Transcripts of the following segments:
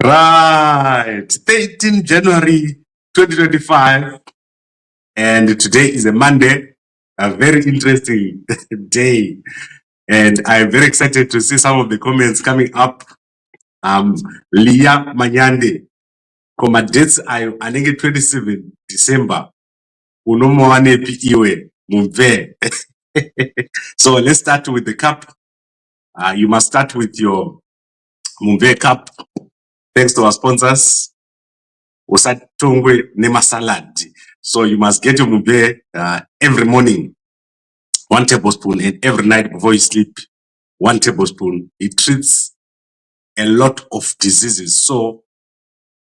Right, 13 January 2025, and today is a Monday, a very interesting day, and I'm very excited to see some of the comments coming up. Leah Manyande, koma dates ayo anenge 27 December, unomowane pi iwe, mumve. So let's start with the cup. You must start with your mumve cup, thanks to our sponsors. Usatongwe nema salad. So you must get your mube every morning, 1 tablespoon, and every night before you sleep, 1 tablespoon. It treats a lot of diseases. So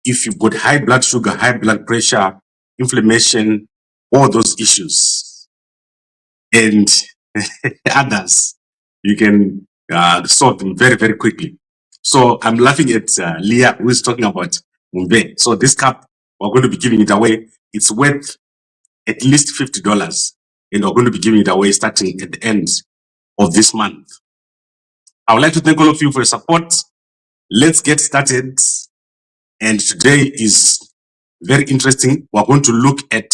if you've got high blood sugar, high blood pressure, inflammation, all those issues, and others, you can solve them very, very quickly. So I'm laughing at Leah, who is talking about mumbe. So this cup, we're going to be giving it away. It's worth at least $50, and we're going to be giving it away starting at the end of this month. I would like to thank all of you for your support. Let's get started. And today is very interesting. We're going to look at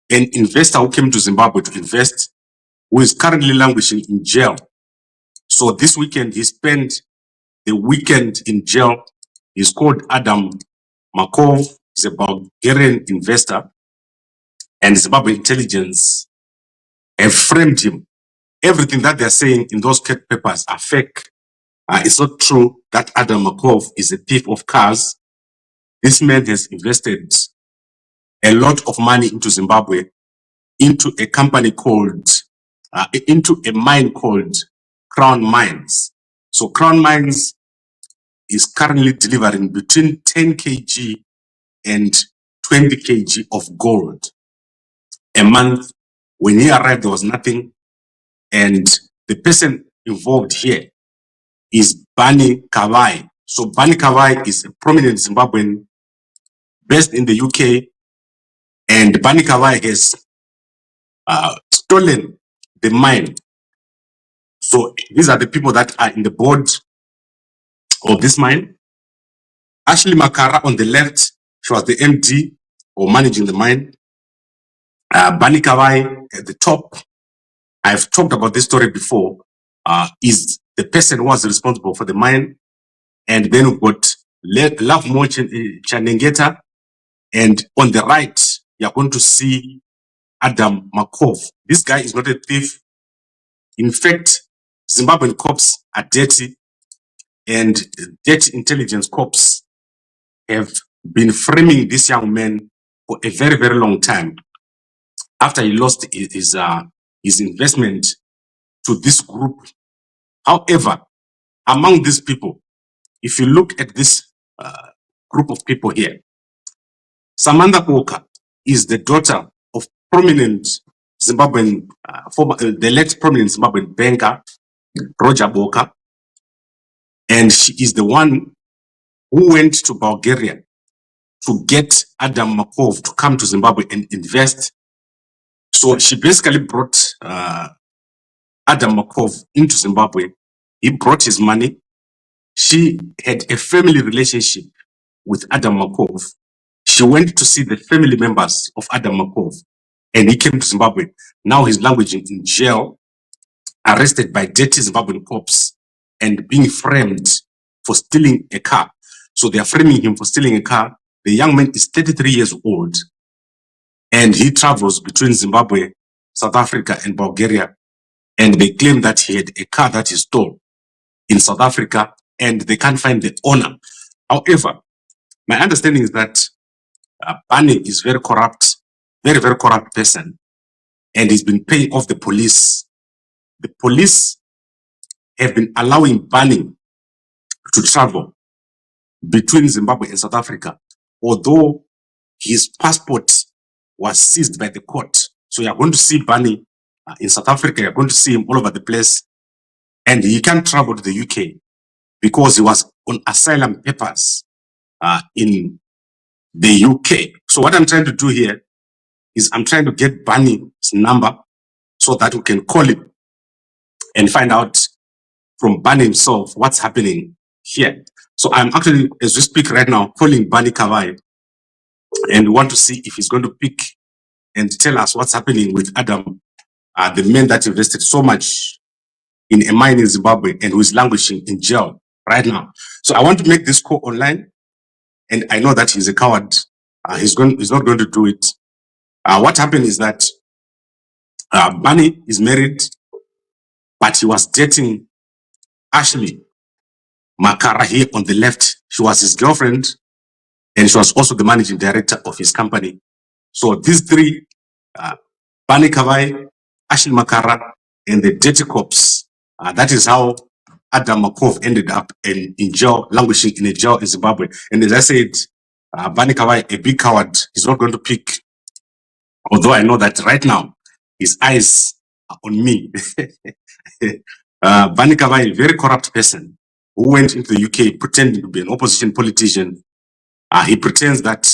an investor who came to Zimbabwe to invest, who is currently languishing in jail. So this weekend, he spent the weekend in jail. He's called Adam Makov. He's a Bulgarian investor, and Zimbabwean intelligence have framed him. Everything that they're saying in those papers are fake. It's not true that Adam Makov is a thief of cars. This man has invested a lot of money into Zimbabwe, into a company called, into a mine called Crown Mines. So Crown Mines is currently delivering between 10 kg and 20 kg of gold a month. When he arrived, there was nothing. And the person involved here is Barney Kavai. So Barney Kavai is a prominent Zimbabwean based in the UK, and Barney Kavai has stolen the mine. So these are the people that are in the board of this mine. Ashley Makara on the left, she was the MD or managing the mine. Barney Kavai at the top, I've talked about this story before, is the person who was responsible for the mine. And then we've got Love Mo Chanengeta, and on the right, you're going to see Adam Makov. This guy is not a thief. In fact, Zimbabwean cops are dirty, and dirty intelligence cops have been framing this young man for a very, very long time after he lost his investment to this group. However, among these people, if you look at this group of people here, Samantha Walker is the daughter of prominent Zimbabwean, the late prominent Zimbabwean banker, Roger Walker. And she is the one who went to Bulgaria to get Adam Makov to come to Zimbabwe and invest. So she basically brought Adam Makov into Zimbabwe. He brought his money. She had a family relationship with Adam Makov. She went to see the family members of Adam Makov, and he came to Zimbabwe. Now he's languishing in jail, arrested by dirty Zimbabwean cops, and being framed for stealing a car. So they are framing him for stealing a car. The young man is 33 years old, and he travels between Zimbabwe, South Africa, and Bulgaria. And they claim that he had a car that he stole in South Africa, and they can't find the owner. However, my understanding is that Barney is very corrupt, very, very corrupt person, and he's been paying off the police. The police have been allowing Barney to travel between Zimbabwe and South Africa, although his passport was seized by the court. So you're going to see Barney in South Africa, you're going to see him all over the place, and he can't travel to the UK because he was on asylum papers in the UK. So what I'm trying to do here is I'm trying to get Barney's number so that we can call him and find out from Barney himself what's happening here. So I'm actually, as we speak right now, calling Barney Kavai and want to see if he's going to pick and tell us what's happening with Adam, the man that invested so much in a mine in Zimbabwe and who is languishing in jail right now. So I want to make this call online, and I know that he's a coward. He's not going to do it. What happened is that Barney is married, but he was dating Ashley Makara here on the left. She was his girlfriend, and she was also the managing director of his company. So these three, Barney Kavai, Ashley Makara, and the dirty cops, that is how Adam Makov ended up in jail, languishing in a jail in Zimbabwe. And as I said, Barney Kavai, a big coward, he's not going to pick, although I know that right now, his eyes are on me. Barney Kavai, a very corrupt person who went into the UK pretending to be an opposition politician. He pretends that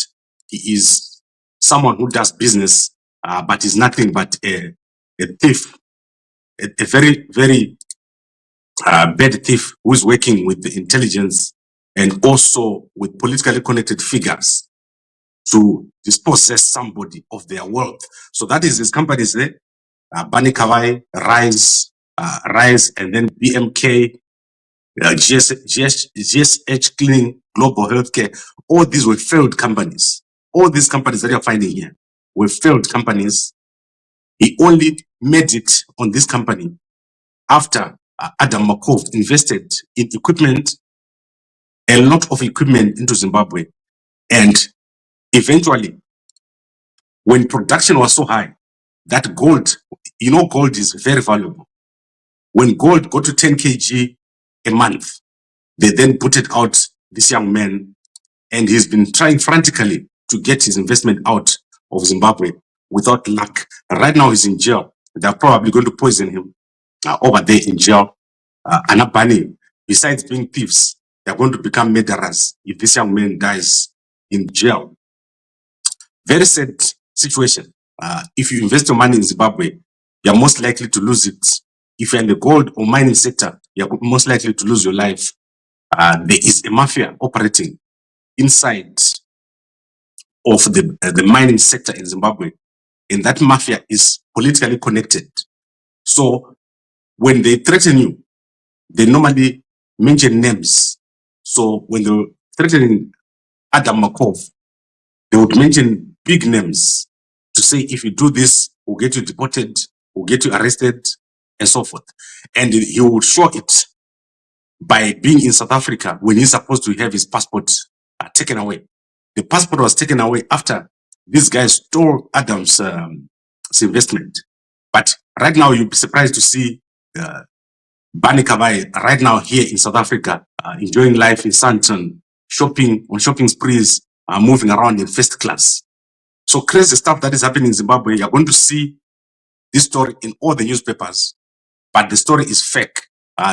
he is someone who does business, but is nothing but a thief, a very, very bad thief who is working with the intelligence and also with politically connected figures to dispossess somebody of their wealth. So that is his companies there. Barney Kavai, Rise, and then BMK, GSH Cleaning, Global Healthcare. All these were failed companies. All these companies that you're finding here were failed companies. He only made it on this company after Adam Makov invested in equipment, a lot of equipment into Zimbabwe. And eventually, when production was so high, that gold, you know, gold is very valuable. When gold got to 10 kg a month, they then put it out, this young man, and he's been trying frantically to get his investment out of Zimbabwe without luck. Right now he's in jail. They're probably going to poison him over there in jail. Anabani, besides being thieves, they're going to become murderers if this young man dies in jail. Very sad situation. If you invest your money in Zimbabwe, you're most likely to lose it. If you're in the gold or mining sector, you're most likely to lose your life. There is a mafia operating inside of the mining sector in Zimbabwe, and that mafia is politically connected. So when they threaten you, they normally mention names. So when they were threatening Adam Makov, they would mention big names to say, if you do this, we'll get you deported, we'll get you arrested, and so forth. And he would show it by being in South Africa when he's supposed to have his passport taken away. The passport was taken away after these guys stole Adam's investment. But right now, you'll be surprised to see Barney Kavai right now here in South Africa, enjoying life in Sandton, shopping on shopping sprees, moving around in first class. So crazy stuff that is happening in Zimbabwe. You're going to see this story in all the newspapers, but the story is fake.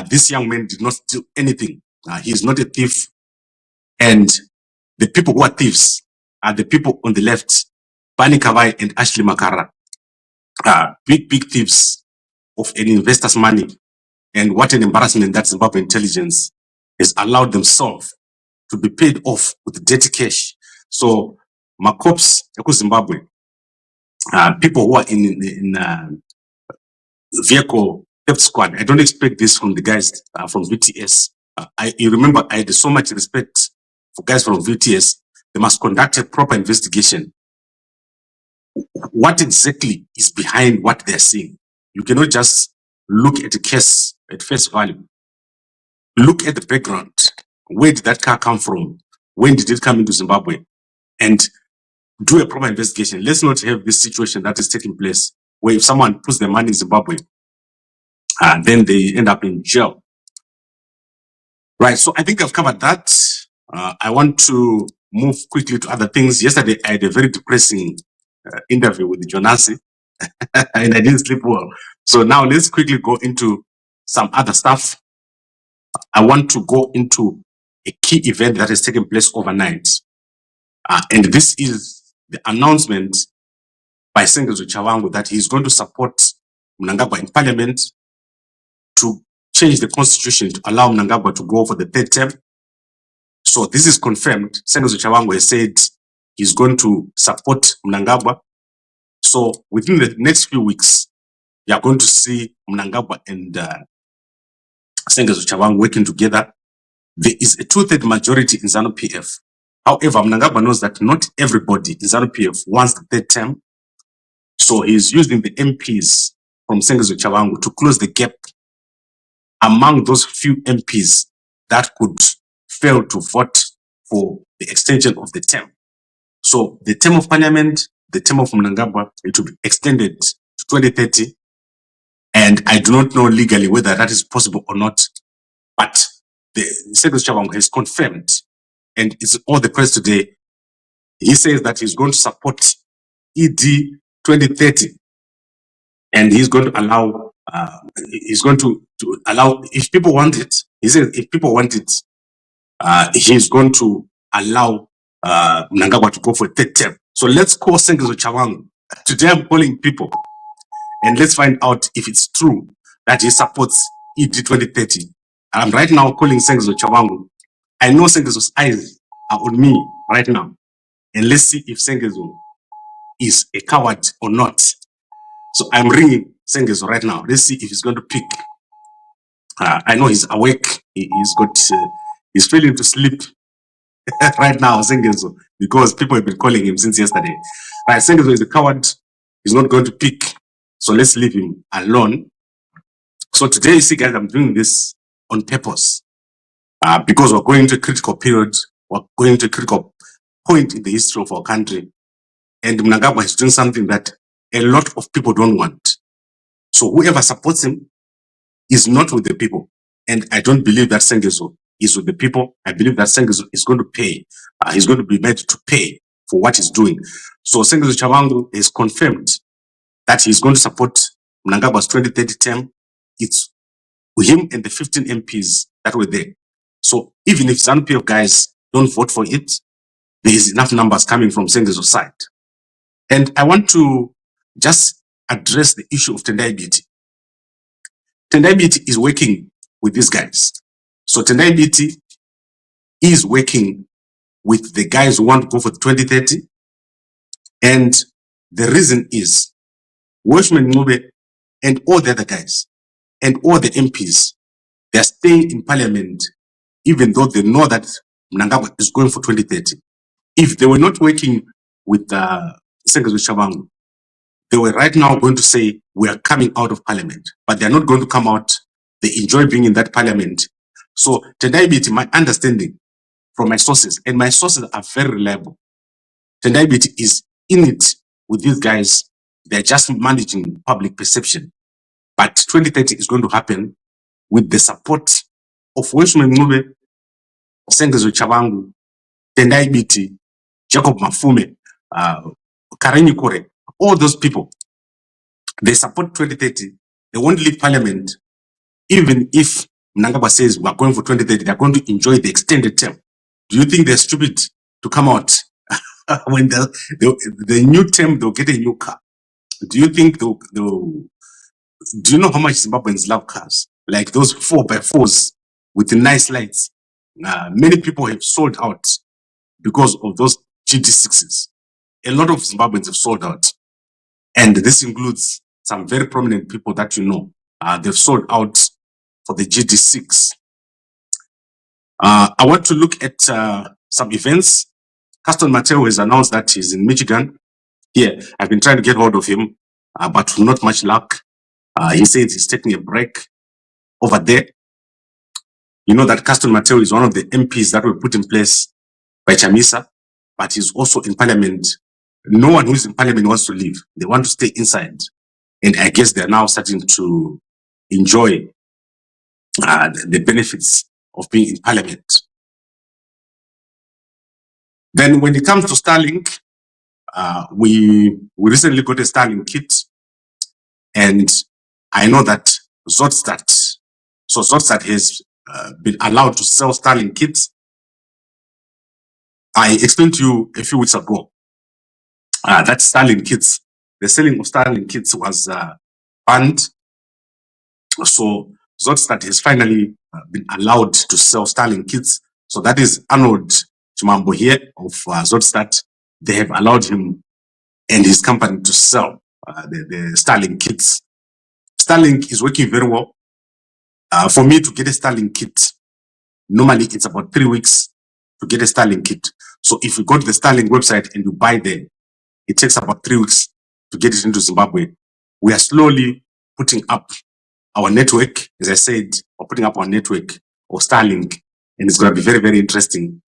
This young man did not steal anything. He is not a thief. And the people who are thieves are the people on the left, Barney Kavai and Ashley Makara, big thieves of an investor's money. And what an embarrassment that Zimbabwe intelligence has allowed themselves to be paid off with dirty cash. So, Makops, Zimbabwe, people who are in vehicle theft squad, I don't expect this from the guys from VTS. You remember, I had so much respect for guys from VTS. They must conduct a proper investigation. What exactly is behind what they're seeing? You cannot just look at the case at face value. Look at the background. Where did that car come from? When did it come into Zimbabwe? And do a proper investigation. Let's not have this situation that is taking place where if someone puts their money in Zimbabwe, then they end up in jail. Right, so I think I've covered that. I want to move quickly to other things. Yesterday, I had a very depressing interview with Jonasi, and I didn't sleep well. So now let's quickly go into some other stuff. I want to go into a key event that has taken place overnight. And this is the announcement by Sengezo Chawangu that he's going to support Mnangagwa in parliament to change the constitution to allow Mnangagwa to go for the third term. So this is confirmed. Sengezo Chavangu has said he's going to support Mnangagwa. So within the next few weeks, you are going to see Mnangagwa and Sengezo Chavangu working together. There is a 2/3 majority in ZANU-PF. However, Mnangagwa knows that not everybody in ZANU-PF wants the third term. So he's using the MPs from Sengezo Chavangu to close the gap among those few MPs that could fail to vote for the extension of the term. So the term of parliament, the term of Mnangagwa, it will be extended to 2030. And I do not know legally whether that is possible or not. But the Sengezo Chavangu has confirmed, and it's all the press today, he says that he's going to support ED 2030. And he's going to allow, allow, if people want it, he says if people want it, he's going to allow Mnangagwa to go for a third term. So let's call Sengezo Chavangu. Today I'm calling people, and let's find out if it's true that he supports ED 2030. I'm right now calling Sengezo Chavangu. I know Sengezo's eyes are on me right now. And let's see if Sengezo is a coward or not. So I'm ringing Sengezo right now. Let's see if he's going to pick. I know he's awake. He's failing to sleep right now, Sengezo, because people have been calling him since yesterday. Right, Sengezo is a coward. He's not going to pick. So let's leave him alone. So today, you see, guys, I'm doing this on purpose because we're going to a critical period. We're going to a critical point in the history of our country. And Mnangagwa is doing something that a lot of people don't want. So whoever supports him is not with the people. And I don't believe that Sengezo is with the people. I believe that Sengezo is going to pay. He's going to be made to pay for what he's doing. So Sengezo Chavangu is confirmed that he's going to support Mnangagwa's 2030 term. It's him and the 15 MPs that were there. So even if ZANU-PF guys don't vote for it, there is enough numbers coming from Sengezo's side. And I want to just address the issue of Tendai Biti. Tendai Biti is working with these guys. So Tendai Biti is working with the guys who want to go for 2030. And the reason is Watchman Ngube and all the other guys and all the MPs, they're staying in parliament even though they know that Mnangagwa is going for 2030. If they were not working with Sengezo Chavangu, they were right now going to say, we are coming out of parliament, but they're not going to come out. They enjoy being in that parliament. So Tendai Biti, my understanding from my sources, and my sources are very reliable, Tendai Biti is in it with these guys. They're just managing public perception. But 2030 is going to happen with the support of Watchman Ngube, Sengezo Chavangu, Tendai Biti, Jacob Mafume, Karenyi Kore, all those people. They support 2030. They won't leave parliament. Even if Mnangagwa says we're going for 2030, they're going to enjoy the extended term. Do you think they're stupid to come out when the new term, they'll get a new car? Do you think do you know how much Zimbabweans love cars? Like those 4x4s with the nice lights. Many people have sold out because of those GT6s. A lot of Zimbabweans have sold out. And this includes some very prominent people that you know. They've sold out for the GT6. I want to look at some events. Caston Matewu has announced that he's in Michigan. Here, I've been trying to get hold of him, but not much luck. He says he's taking a break over there. You know that Caston Matewu is one of the MPs that were put in place by Chamisa, but he's also in parliament. No one who's in parliament wants to leave. They want to stay inside. And I guess they're now starting to enjoy the benefits of being in parliament. Then when it comes to Starlink, we recently got a Starlink kit, and I know that Zodstat, so Zodstat has been allowed to sell Starlink kits. I explained to you a few weeks ago that Starlink kits, the selling of Starlink kits was banned. So Zodstat has finally been allowed to sell Starlink kits. So that is Arnold Chimambo here of Zodstat. They have allowed him and his company to sell the Starlink kits. Starlink is working very well. For me to get a Starlink kit, normally it's about 3 weeks to get a Starlink kit. So if you go to the Starlink website and you buy there, it takes about 3 weeks to get it into Zimbabwe. We are slowly putting up our network. As I said, we're putting up our network of Starlink, and it's going to be very, very interesting.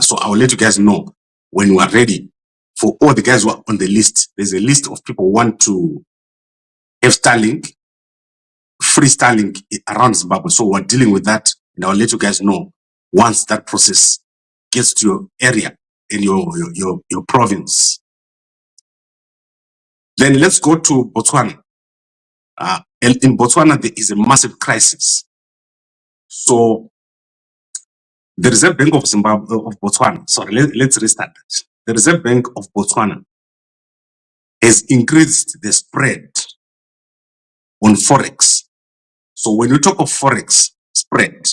So I'll let you guys know when we are ready. For all the guys who are on the list, there's a list of people who want to have Starlink, free Starlink around Zimbabwe. So we're dealing with that, and I'll let you guys know once that process gets to your area in your province. Then let's go to Botswana. In Botswana, there is a massive crisis. So the Reserve Bank of Zimbabwe, of Botswana, sorry, let's restart that. The Reserve Bank of Botswana has increased the spread on Forex. So when you talk of Forex spread,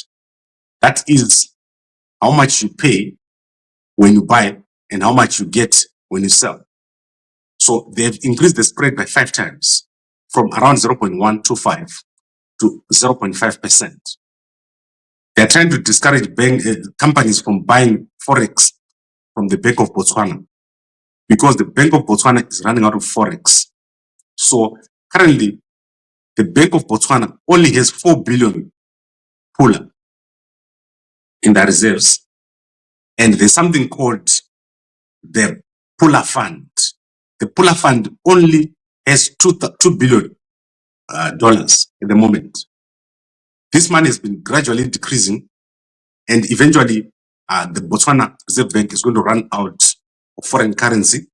that is how much you pay when you buy and how much you get when you sell. So they've increased the spread by 5 times, from around 0.125 to 0.5%. They're trying to discourage companies from buying Forex from the Bank of Botswana, because the Bank of Botswana is running out of Forex. So currently, the Bank of Botswana only has 4 billion Pula in the reserves. And there's something called the Pula Fund. The Pula Fund only has $2 billion at the moment. This money has been gradually decreasing, and eventually the Botswana Reserve Bank is going to run out of foreign currency.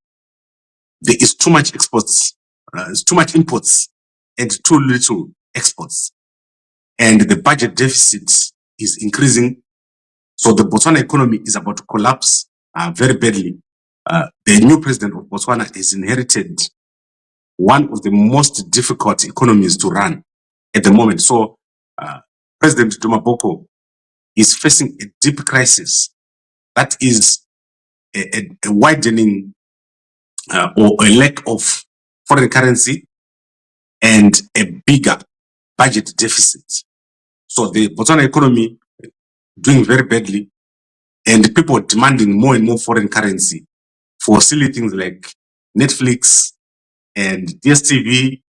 There is too much exports, there's too much imports and too little exports. And the budget deficit is increasing. So the Botswana economy is about to collapse very badly. The new president of Botswana has inherited one of the most difficult economies to run at the moment. So President Dumaboko is facing a deep crisis that is a widening or a lack of foreign currency and a bigger budget deficit. So the Botswana economy doing very badly, and people demanding more and more foreign currency for silly things like Netflix and DSTV,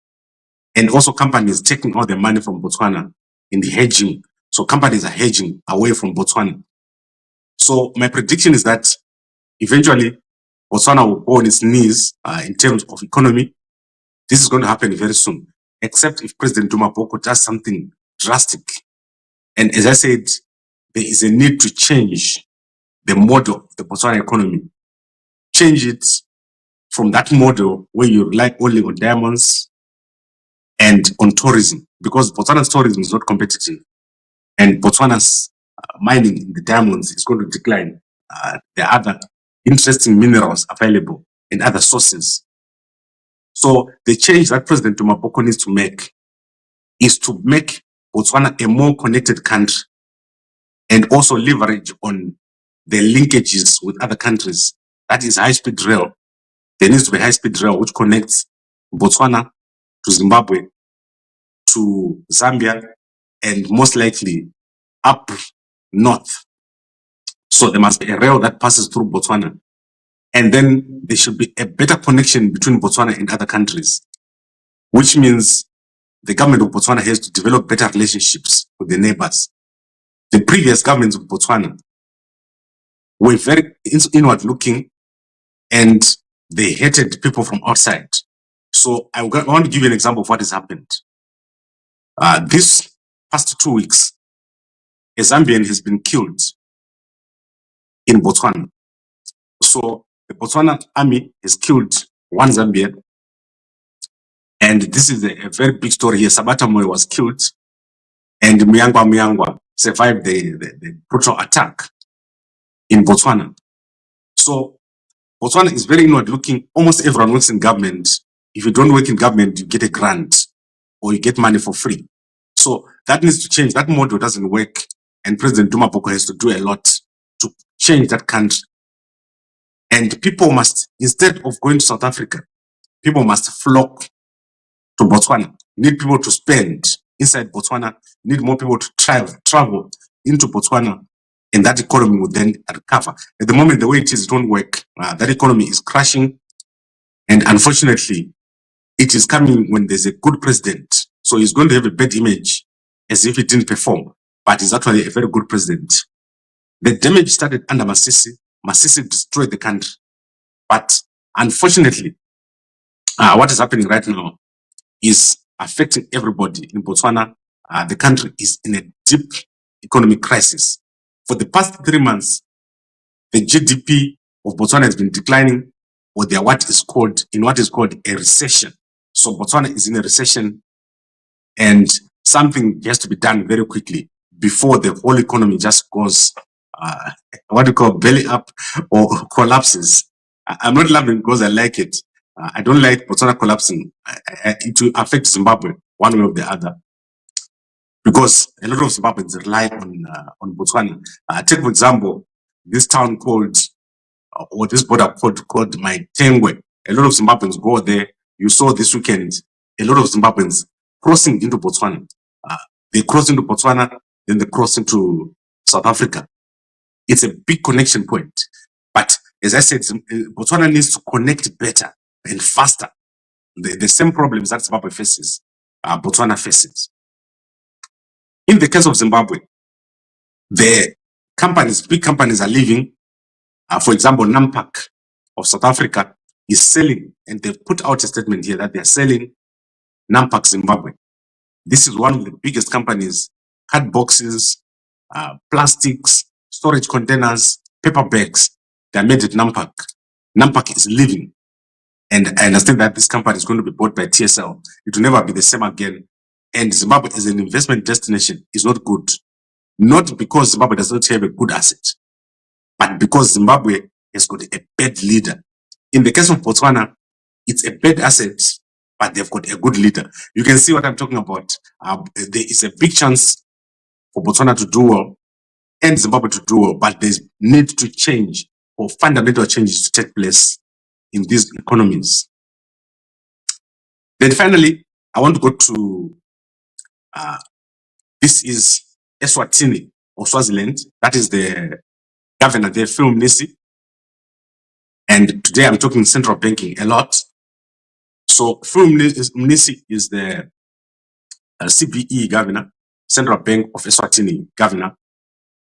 and also companies taking all the money from Botswana in the hedging. So companies are hedging away from Botswana. So my prediction is that eventually Botswana will go on its knees in terms of economy. This is going to happen very soon, except if President Dumaboko does something drastic. And as I said, there is a need to change the model of the Botswana economy. Change it from that model where you rely only on diamonds and on tourism, because Botswana's tourism is not competitive, and Botswana's mining in the diamonds is going to decline. There are other interesting minerals available and other sources. So the change that President Dumaboko needs to make is to make Botswana a more connected country, and also leverage on the linkages with other countries. That is high-speed rail. There needs to be high-speed rail which connects Botswana to Zimbabwe, to Zambia, and most likely up north. So there must be a rail that passes through Botswana. And then there should be a better connection between Botswana and other countries, which means the government of Botswana has to develop better relationships with the neighbors. The previous governments of Botswana were very inward-looking, and they hated people from outside. So I want to give you an example of what has happened. This past 2 weeks, a Zambian has been killed in Botswana. So the Botswana army has killed one Zambian, and this is a very big story here. Sabata Moyo was killed, and Mnangagwa survived the brutal attack in Botswana. So Botswana is very inward-looking. Almost everyone works in government. If you don't work in government, you get a grant or you get money for free. So that needs to change. That model doesn't work, and President Dumaboko has to do a lot change that country. And people must, instead of going to South Africa, people must flock to Botswana. You need people to spend inside Botswana. You need more people to travel into Botswana, and that economy will then recover. At the moment, the way it is, it won't work. That economy is crashing, and unfortunately, it is coming when there's a good president. So he's going to have a bad image as if he didn't perform, but he's actually a very good president. The damage started under Masisi. Masisi destroyed the country. But unfortunately, what is happening right now is affecting everybody in Botswana. The country is in a deep economic crisis. For the past 3 months, the GDP of Botswana has been declining, or what is called a recession. So Botswana is in a recession, and something has to be done very quickly before the whole economy just goes what we call belly up or collapses. I'm not laughing because I like it. I don't like Botswana collapsing. It will affect Zimbabwe one way or the other, because a lot of Zimbabweans rely on Botswana. Take for example this town called or this border called Matewu. A lot of Zimbabweans go there. You saw this weekend a lot of Zimbabweans crossing into Botswana. They cross into Botswana, then they cross into South Africa. It's a big connection point. But as I said, Botswana needs to connect better and faster. The same problems that Zimbabwe faces, Botswana faces. In the case of Zimbabwe, the companies, big companies are leaving. For example, Nampak of South Africa is selling, and they've put out a statement here that they're selling Nampak Zimbabwe. This is one of the biggest companies, card boxes, plastics, storage containers, paper bags. They're made at Nampak. Nampak is leaving. And I understand that this company is going to be bought by TSL. It will never be the same again. And Zimbabwe as an investment destination is not good. Not because Zimbabwe does not have a good asset, but because Zimbabwe has got a bad leader. In the case of Botswana, it's a bad asset, but they've got a good leader. You can see what I'm talking about. There is a big chance for Botswana to do well and Zimbabwe to do well, but there's need to change, or fundamental changes to take place in these economies. Then finally, I want to go to, this is Eswatini or Swaziland. That is the governor there, Phil Mnisi. And today I'm talking central banking a lot. So Phil Mnisi is the CBE governor, Central Bank of Eswatini governor.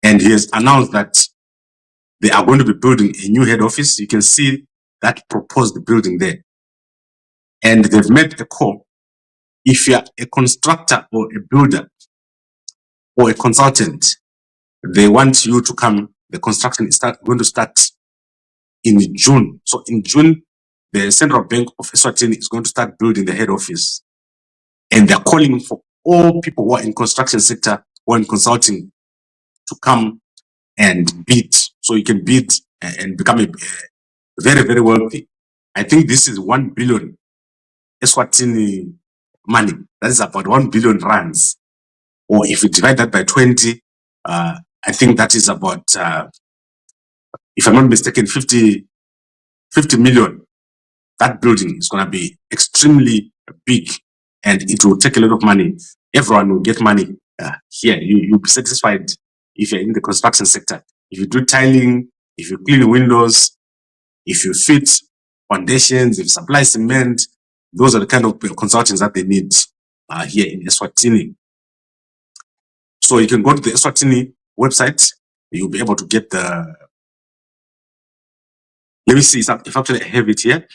And he has announced that they are going to be building a new head office. You can see that proposed building there. And they've made a call. If you're a constructor or a builder or a consultant, they want you to come. The construction is going to start in June. So in June, the Central Bank of Eswatini is going to start building the head office. And they're calling for all people who are in construction sector or in consulting to come and bid. So you can bid and become a very, very wealthy. I think this is 1 billion Eswatini money. That is about 1 billion rands. Or if you divide that by 20, I think that is about, if I'm not mistaken, 50 million. That building is going to be extremely big, and it will take a lot of money. Everyone will get money here. You'll be satisfied if you're in the construction sector. If you do tiling, if you clean windows, if you fit foundations, if you supply cement, those are the kind of consultants that they need here in Eswatini. So you can go to the Eswatini website. You'll be able to get the, let me see if actually I have it here.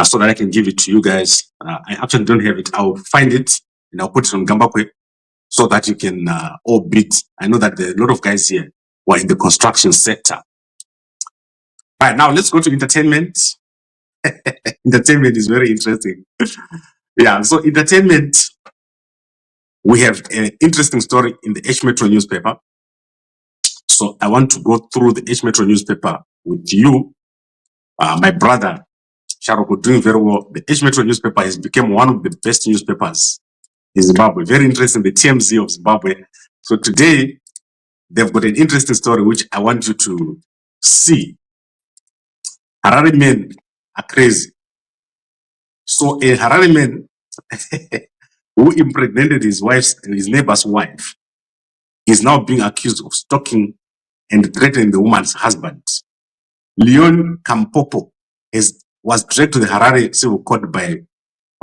So that I can give it to you guys. I actually don't have it. I'll find it and I'll put it on Gambakwe so that you can all bid. I know that there are a lot of guys here who are in the construction sector. Right, now let's go to entertainment. Entertainment is very interesting. Yeah, so entertainment, we have an interesting story in the H Metro newspaper. So I want to go through the H Metro newspaper with you. My brother Sharoko doing very well. The H Metro newspaper has become one of the best newspapers in Zimbabwe. Very interesting, the TMZ of Zimbabwe. So today, they've got an interesting story which I want you to see. Harare men are crazy. So a Harare man who impregnated his neighbor's wife is now being accused of stalking and threatening the woman's husband. Leon Kampopo was dragged to the Harare civil court by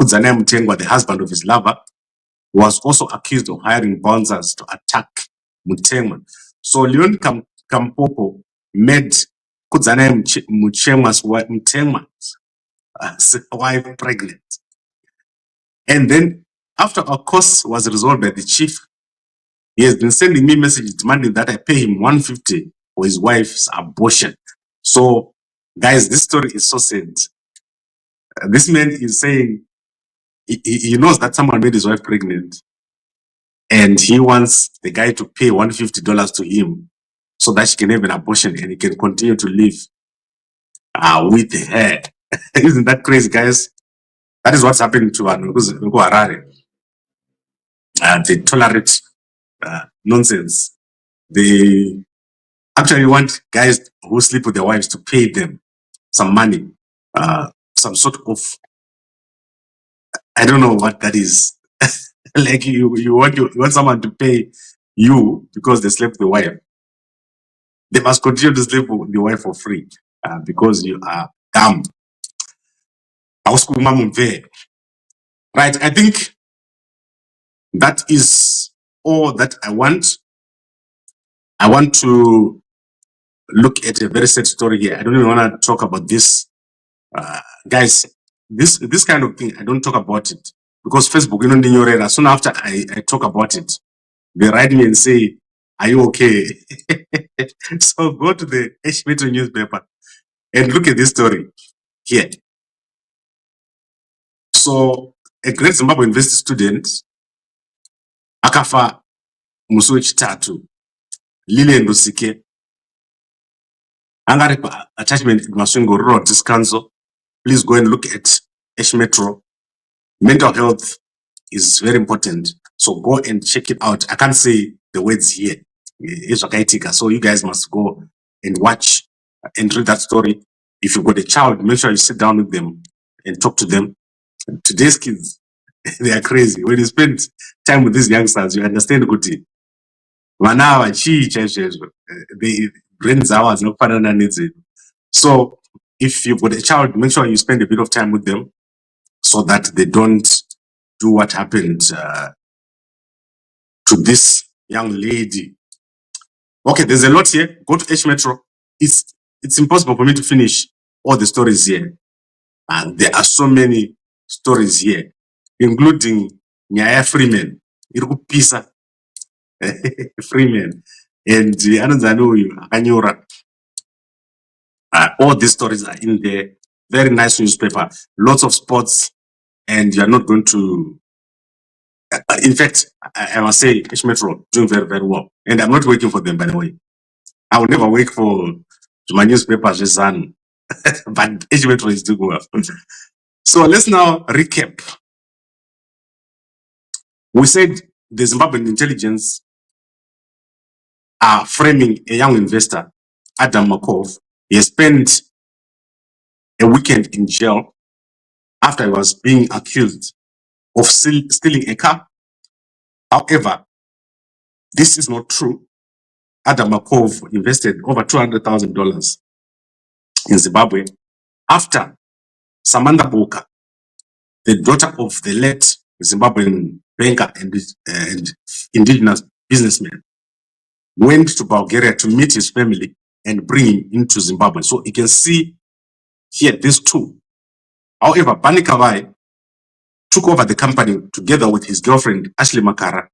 Kudzanaya Mutengwa, the husband of his lover, who was also accused of hiring bouncers to attack Mutengwa. So Leon Kampopo made Kudzanaya Mutengwa's wife pregnant. And then after our cause was resolved by the chief, he has been sending me messages demanding that I pay him 150 for his wife's abortion. So, guys, this story is so sad. This man is saying he knows that someone made his wife pregnant, and he wants the guy to pay $150 to him so that she can have an abortion and he can continue to live with her. Isn't that crazy, guys? That is what's happening to Harare. They tolerate nonsense. They actually want guys who sleep with their wives to pay them some money, some sort of, I don't know what that is. Like you want someone to pay you because they slept with the wife. They must continue to sleep with the wife for free because you are dumb. Right, I think that is all that I want. I want to look at a very sad story here. I don't even want to talk about this. Guys, this kind of thing, I don't talk about it because Facebook, soon after I talk about it, they write me and say, are you okay? So go to the Metro newspaper and look at this story here. So a great Zimbabwe university student, akafa musi wechitatu, Lilian Lusike, angaripa attachment masvingo rural council. Please go and look at Metro. Mental health is very important, so go and check it out. I can't say the words here, so you guys must go and watch and read that story. If you've got a child, make sure you sit down with them and talk to them. Today's kids, they are crazy. When you spend time with these youngsters, you understand good. They brains hours, no partner needs it. So if you've got a child, make sure you spend a bit of time with them so that they don't do what happened to this young lady. Okay, there's a lot here. Go to Metro. It's impossible for me to finish all the stories here. And there are so many stories here, including Nyaya Freeman, Irukupisa Freeman, and Akanyora. All these stories are in there. Very nice newspaper, lots of sports, and you're not going to. In fact, I must say, Metro doing very, very well. And I'm not working for them, by the way. I will never work for my newspaper, but Metro is doing well. So let's now recap. We said the Zimbabwean intelligence are framing a young investor, Adam Makov. He spent a weekend in jail after he was being accused of stealing a car. However, this is not true. Adam Makov invested over $200,000 in Zimbabwe after Samantha Boka, the daughter of the late Zimbabwean banker and indigenous businessman, went to Bulgaria to meet his family and bring him into Zimbabwe. So you can see here these two. However, Barney Kavai took over the company together with his girlfriend, Ashley Makara.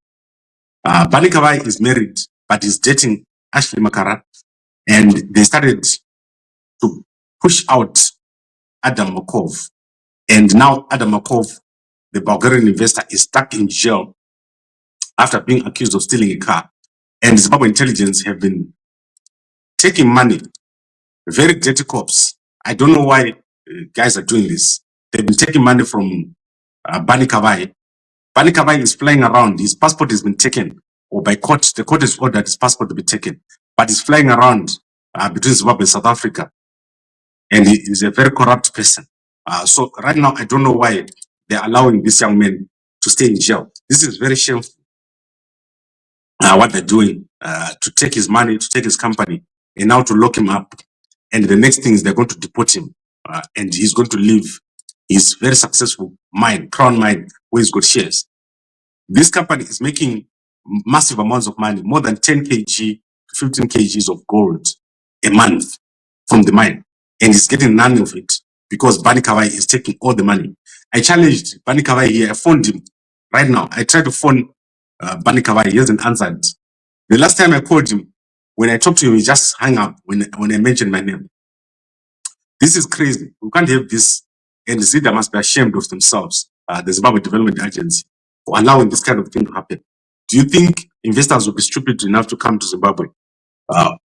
Barney Kavai is married, but is dating Ashley Makara, and they started to push out Adam Makov. And now Adam Makov, the Bulgarian investor, is stuck in jail after being accused of stealing a car. And Zimbabwe intelligence have been taking money, very dirty cops. I don't know why guys are doing this. They've been taking money from Barney Kavai. Barney Kavai is flying around. His passport has been taken or by court. The court has ordered his passport to be taken, but he's flying around between Zimbabwe and South Africa, and he is a very corrupt person. So right now, I don't know why they're allowing this young man to stay in jail. This is very shameful. What they're doing to take his money, to take his company, and now to lock him up. And the next thing is they're going to deport him, and he's going to leave his very successful mine, crown mine, where he's got shares. This company is making massive amounts of money, more than 10 kg to 15 kgs of gold a month from the mine, and he's getting none of it because Barney Kavai is taking all the money. I challenged Barney Kavai here. I phoned him right now. I tried to phone Barney Kavai. He hasn't answered. The last time I called him, when I talked to him, he just hung up when I mentioned my name. This is crazy. We can't have this. And Zida must be ashamed of themselves, the Zimbabwe Development Agency, for allowing this kind of thing to happen. Do you think investors will be stupid enough to come to Zimbabwe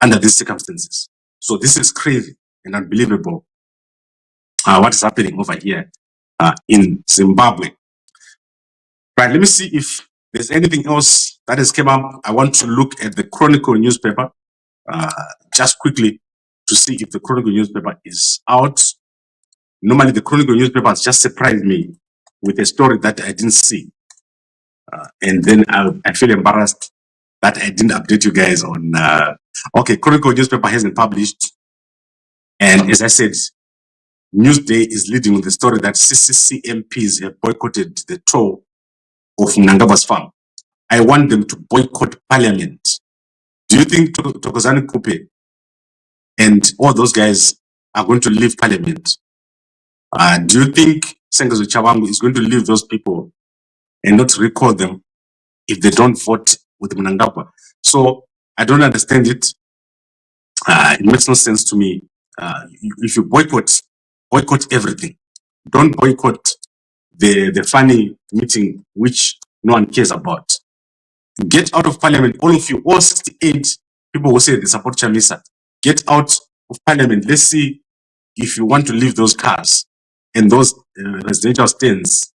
under these circumstances? So this is crazy and unbelievable what is happening over here in Zimbabwe. Right, let me see if there's anything else that has come up. I want to look at the Chronicle newspaper just quickly to see if the Chronicle newspaper is out. Normally, the Chronicle newspaper has just surprised me with a story that I didn't see. And then I feel embarrassed that I didn't update you guys on. Okay, Chronicle newspaper hasn't published. And as I said, Newsday is leading with the story that CCC MPs have boycotted the tour of Mnangagwa's farm. I want them to boycott parliament. Do you think Thokozani Kupe and all those guys are going to leave parliament? Do you think Sengezo Chawangu is going to leave those people and not recall them if they don't vote with Mnangagwa? So I don't understand it. It makes no sense to me. If you boycott everything. Don't boycott the funny meeting which no one cares about. Get out of parliament, all of you, all 68 people who say they support Chamisa. Get out of parliament. Let's see if you want to leave those cars and those residential stands.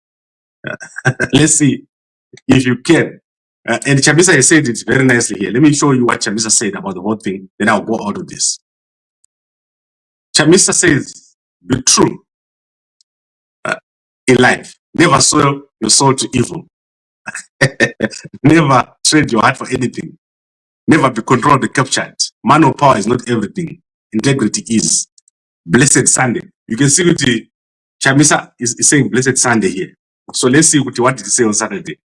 Let's see if you can. And Chamisa has said it very nicely here. Let me show you what Chamisa said about the whole thing, then I'll go out of this. Chamisa says, be true in life. Never sell your soul to evil. Never trade your heart for anything. Never be controlled or captured. Man of power is not everything. Integrity is. Blessed Sunday. You can see what Chamisa is saying blessed Sunday here. So let's see what did he say on Saturday.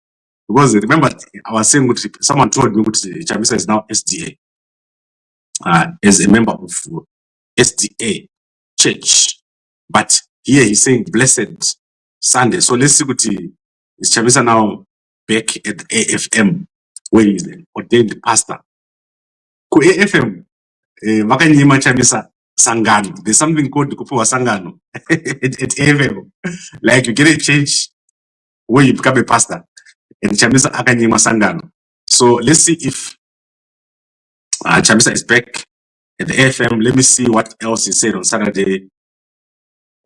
Because remember, I was saying what someone told me that Chamisa is now SDA. As a member of SDA church. But here he's saying blessed Sunday. So let's see what is Chamisa now back at AFM, where he's an ordained pastor. Ku AFM, Makanyima Chamisa Sangano. There's something called Kupuwa Sangano at AFM. Like you get a change where you become a pastor. And Chamisa Akanyima Sangano. So let's see if Chamisa is back at the AFM. Let me see what else he said on Saturday.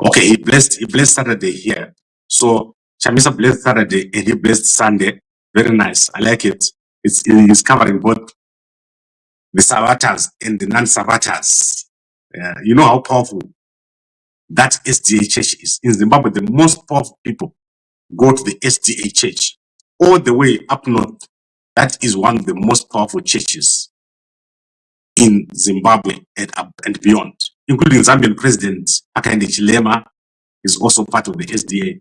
Okay, he blessed Saturday here. So Chamisa blessed Saturday and he blessed Sunday. Very nice. I like it. It's covering both the Sabatas and the non-Sabatas. You know how powerful that SDA church is. In Zimbabwe, the most powerful people go to the SDA church. All the way up north, that is one of the most powerful churches in Zimbabwe and beyond, including Zambian President Hakainde Hichilema is also part of the SDA.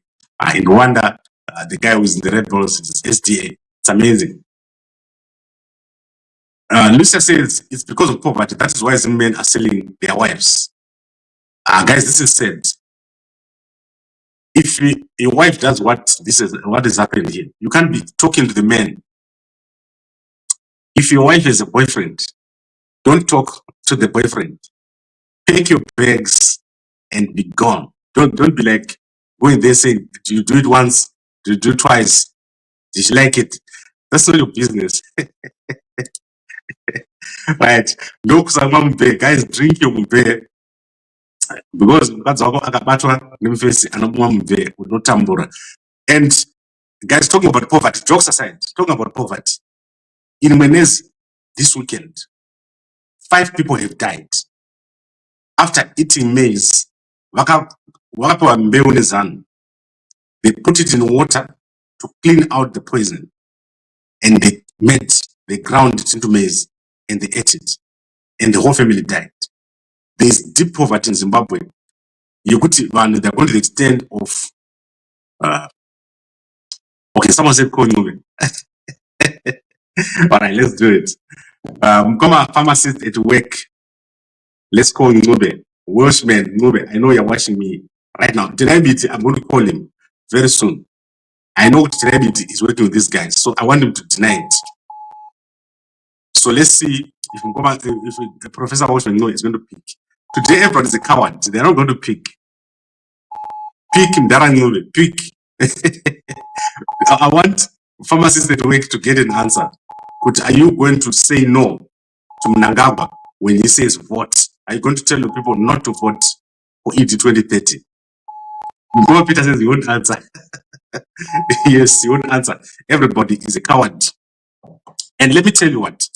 In Rwanda, the guy who's in the Red Bulls is SDA. It's amazing. Lucia says it's because of poverty. That is why some men are selling their wives. Guys, this is said. If a wife does what is happening here, you can't be talking to the men. If your wife is a boyfriend, don't talk to the boyfriend. Take your bags and be gone. Don't be like going there saying, do you do it once? Do you do it twice? Did you like it? That's not your business. Right? Guys, drink your mbe. Because that's all akabatwa nemfesi anomwa mbe unotambura. And guys, talking about poverty, jokes aside, talking about poverty. In Menez this weekend, 5 people have died after eating maize. They put it in water to clean out the poison, and they ground it into maize and they ate it, and the whole family died. There is deep poverty in Zimbabwe. They're going to the extent of okay, someone said call Guruve. All right, let's do it. Come a pharmacist at work. Let's call Guruve. Welshman, Guruve, I know you're watching me right now. Diabetes, I'm going to call him very soon. I know Diabetes is working with these guys, so I want him to deny it. So let's see if the Professor Welshman is going to pick. Today, everyone is a coward. They're not going to pick. Pick him, Guruve. Pick. I want pharmacists at work to get an answer. Are you going to say no to Mnangagwa when he says vote? Are you going to tell your people not to vote for ED 2030? Go Peter says he won't answer. Yes, he won't answer. Everybody is a coward. And let me tell you what.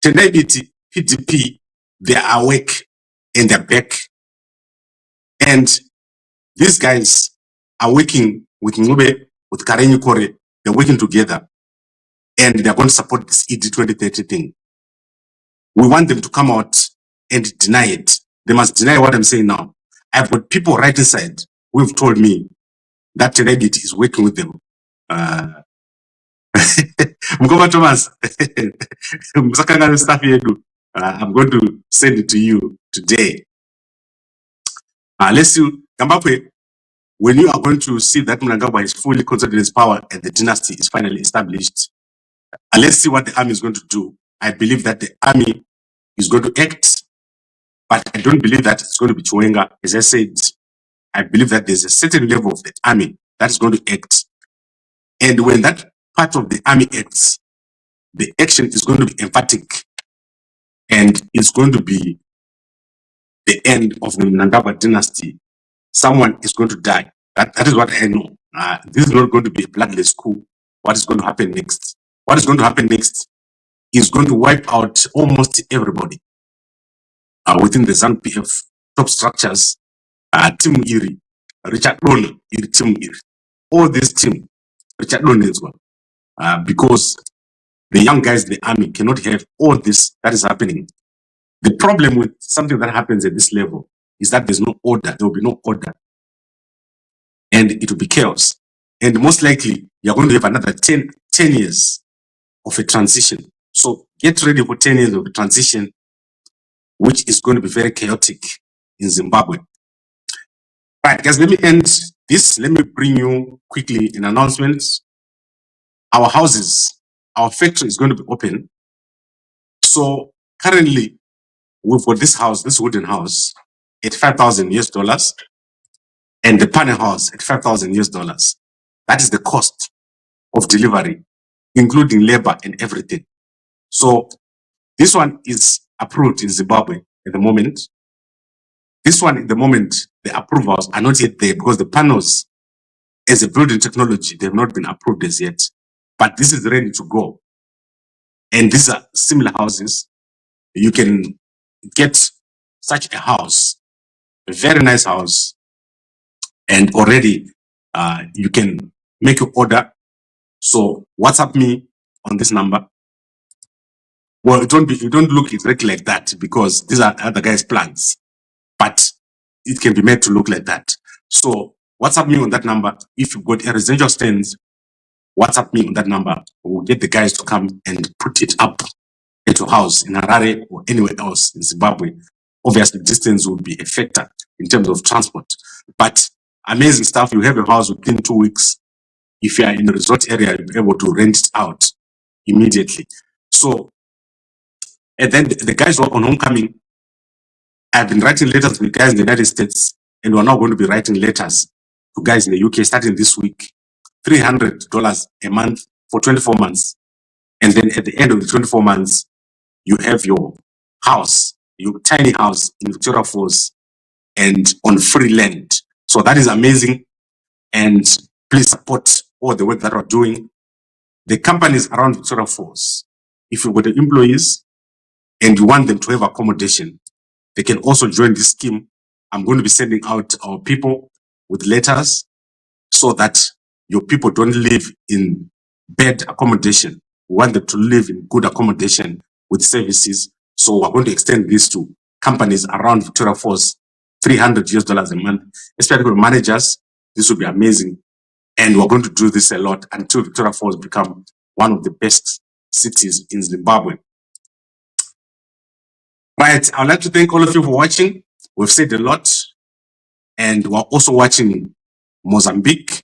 Tenabiti, PDP, they are awake and they're back. And these guys are working with Guruve, with Karenyi Kore. They're working together. And they're going to support this ED 2030 thing. We want them to come out and deny it. They must deny what I'm saying now. I've got people right inside who've told me that Reddit is working with them. Mkoma Thomas, I'm going to send it to you today. Let's see, Zimbabwe, when you are going to see that Mnangagwa is fully consolidated his power and the dynasty is finally established, let's see what the army is going to do. I believe that the army is going to act, but I don't believe that it's going to be Chiwenga. As I said, I believe that there's a certain level of the army that is going to act. And when that part of the army acts, the action is going to be emphatic. And it's going to be the end of the Mnangagwa dynasty. Someone is going to die. That is what I know. This is not going to be a bloodless coup. What is going to happen next? What is going to happen next is going to wipe out almost everybody within the ZANU-PF top structures. Team Iri, Richard Don, Team Iri. All this team, Richard Don as well. Because the young guys in the army cannot have all this that is happening. The problem with something that happens at this level is that there's no order. There will be no order. And it will be chaos. And most likely, you're going to have another 10 years of a transition. So get ready for 10 years of a transition, which is going to be very chaotic in Zimbabwe. Right, guys, let me end this. Let me bring you quickly an announcement. Our houses, our factory is going to be open. So currently, we've got this house, this wooden house, at $5,000 and the panel house at $5,000. That is the cost of delivery, including labor and everything. So this one is approved in Zimbabwe at the moment. This one, at the moment, the approvals are not yet there because the panels, as a building technology, they have not been approved as yet. But this is ready to go. And these are similar houses. You can get such a house, a very nice house, and already you can make your order. So WhatsApp me on this number. Well, it don't look exactly like that because these are other guys' plans, but it can be made to look like that. So WhatsApp me on that number. If you've got a residential stand, WhatsApp me on that number. We'll get the guys to come and put it up at your house in Harare or anywhere else in Zimbabwe. Obviously, distance will be a factor in terms of transport. But amazing stuff. You have a house within 2 weeks. If you are in a resort area, you'll be able to rent it out immediately. So, and then the guys who are on homecoming, I've been writing letters to the guys in the United States, and we're now going to be writing letters to guys in the UK starting this week. $300 a month for 24 months. And then at the end of the 24 months, you have your house, your tiny house in Victoria Falls and on free land. So that is amazing. And please support all the work that we're doing. the companies around Victoria Falls, if you've got the employees and you want them to have accommodation, they can also join this scheme. I'm going to be sending out our people with letters so that your people don't live in bad accommodation. We want them to live in good accommodation with services. So we're going to extend this to companies around Victoria Falls, $300 a month, especially for managers. This would be amazing. And we're going to do this a lot until Victoria Falls become one of the best cities in Zimbabwe. Right, I'd like to thank all of you for watching. We've said a lot. And we're also watching Mozambique.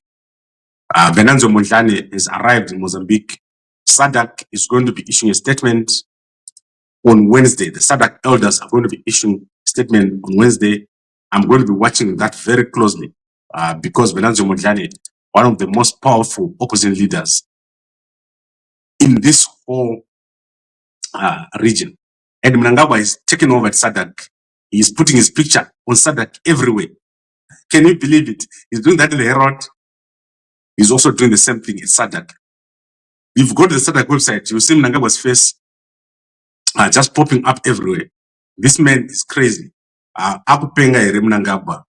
Venancio Mondlane has arrived in Mozambique. SADC is going to be issuing a statement on Wednesday. The SADC elders are going to be issuing a statement on Wednesday. I'm going to be watching that very closely because Venancio Mondlane, one of the most powerful opposition leaders in this whole region. And Mnangagwa is taking over at SADC. He's putting his picture on SADC everywhere. Can you believe it? He's doing that in the Herald. He's also doing the same thing in SADC. If you go to the SADC website, you'll see Mnangagwa's face just popping up everywhere. This man is crazy. Akupenga ere Mnangagwa.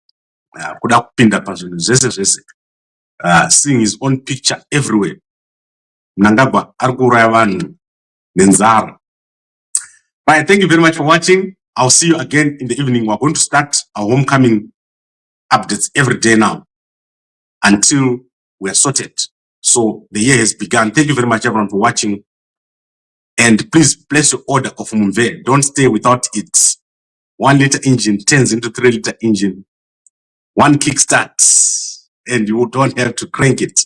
Kuda kupinda pazvinhu zvese zvese. Seeing his own picture everywhere. Mnangagwa ari kuuraya vanhu nenzara. Right, thank you very much for watching. I'll see you again in the evening. We're going to start our homecoming updates every day now until we are sorted. So the year has begun. Thank you very much, everyone, for watching. And please place your order of Mumve. Don't stay without it. 1 liter engine turns into 3 liter engine. One kickstart, and you don't have to crank it.